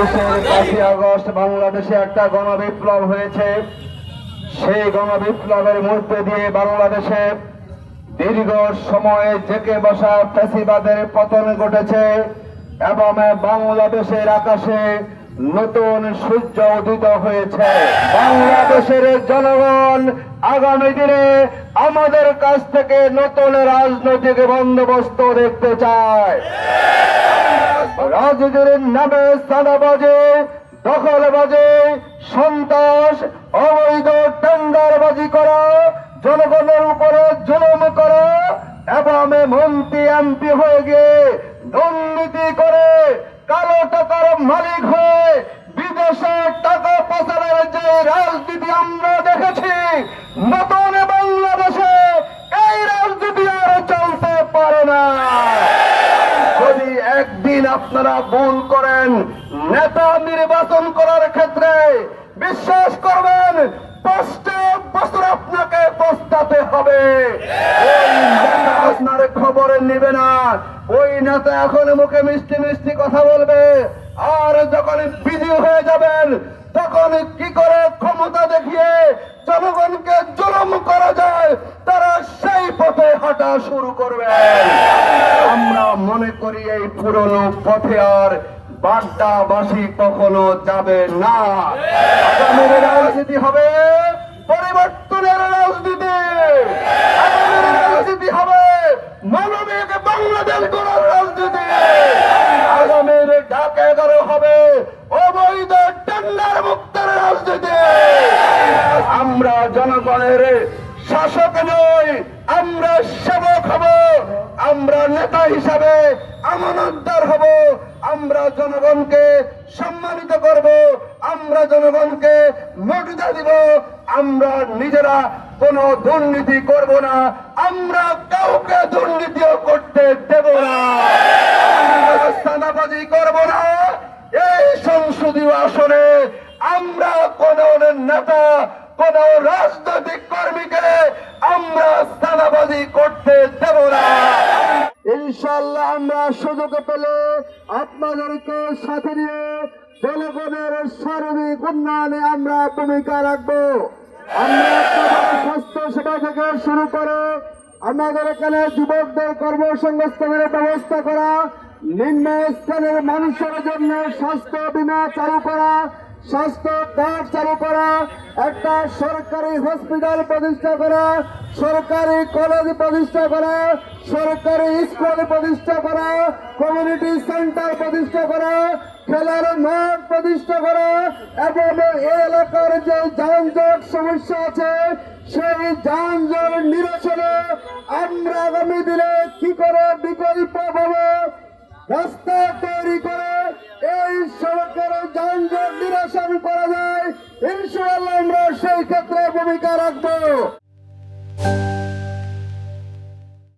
দেশের ৫ই আগস্ট বাংলাদেশে একটা গণবিপ্লব হয়েছে। সেই গণবিপ্লবের মধ্যে দিয়ে বাংলাদেশে দীর্ঘ সময়ে জেঁকে বসা ফ্যাসিবাদের পতন ঘটেছে এবং বাংলাদেশের আকাশে নতুন সূর্য উদিত হয়েছে। বাংলাদেশের জনগণ আগামী দিনে আমাদের কাছ থেকে নতুন রাজনৈতিক বন্দোবস্ত দেখতে চায়। রাজনীতির নামে চাঁদাবাজি, দখলবাজি, সন্ত্রাস, অবৈধ টেন্ডারবাজি করা, জনগণের উপরে জুলুম করা এবং মন্ত্রী এমপি হয়ে গিয়ে দুর্নীতি করে কালো টাকার মালিক হয়ে বিদেশে টাকা পাচারের যে রাজনীতি আমরা দেখেছি, নতুন বাংলাদেশে এই রাজনীতি আর চলতে পারে না। যদি একদিন আপনারা ভুল করেন নেতা নির্বাচন করার ক্ষেত্রে, বিশ্বাস করবেন 5টা বছর আপনাকে পস্তাতে হবে। ওই নেতা আপনার খবর নেবে না। ওই নেতা এখন মুখে মিষ্টি মিষ্টি কথা বলবে, আর যখন বিজি হয়ে যাবেন তখন কি করে ক্ষমতা দেখিয়ে জনগণকে জুলুম করা যায় তারা সেই পথে হাঁটা শুরু করবে। আমরা মনে করি এই পুরনো পথে আর বাড্ডাবাসী কখনো যাবে না। আগামীর রাজনীতি হবে পরিবর্তনের রাজনীতি। আগামীর রাজনীতি হবে মানবিক বাংলাদেশ গড়ার রাজনীতি। আগামীর ঢাকা 11 হবে অবৈধ টেন্ডার মুক্তের রাজনীতি। আমরা জনগণের শাসক নই, আমরা সেবক হব। আমরা নেতা হিসাবে আমানতদার হব। আমরা জনগণকে সম্মানিত করব, আমরা জনগণকে মর্যাদা দিব। আমরা নিজেরা কোনো দুর্নীতি করব না, আমরা কাউকে দুর্নীতিও করতে দেব না। আমরা চাঁদাবাজি করব না। এই সংসদীয় আসনে আমরা কোন নেতা, কোন রাজনৈতিক কর্মীকে আমরা চাঁদাবাজি করতে দেব না। ইনশাআল্লাহ আমরা সুযোগ পেলে আপনাদেরকে সাথে নিয়ে জনগণের সার্বিক উন্নয়নে আমরা ভূমিকা রাখবো। আমরা স্বাস্থ্য সেবা থেকে শুরু করে আমাদের এখানে যুবকদের কর্মসংস্থানের ব্যবস্থা করা, নিম্ন স্থানের মানুষের জন্য স্বাস্থ্য বীমা চালু করা, স্বাস্থ্য কার্ড চালু করা, একটা সরকারি হসপিটাল প্রতিষ্ঠা করা, সরকারি কলেজ প্রতিষ্ঠা করা, সরকারি স্কুল প্রতিষ্ঠা করা, কমিউনিটি সেন্টার প্রতিষ্ঠা করা, খেলার মাঠ প্রতিষ্ঠা করা এবং এই এলাকার যে যানজট সমস্যা আছে সেই যানজট নিরসনে আমরা আগামী দিনে কি করে বিকল্প ভাবে রাস্তা তৈরি করে এই সরকারের যানজট নিরসন করা যায়, ইনশাআল্লাহ আমরা সেই ক্ষেত্রে ভূমিকা রাখবো।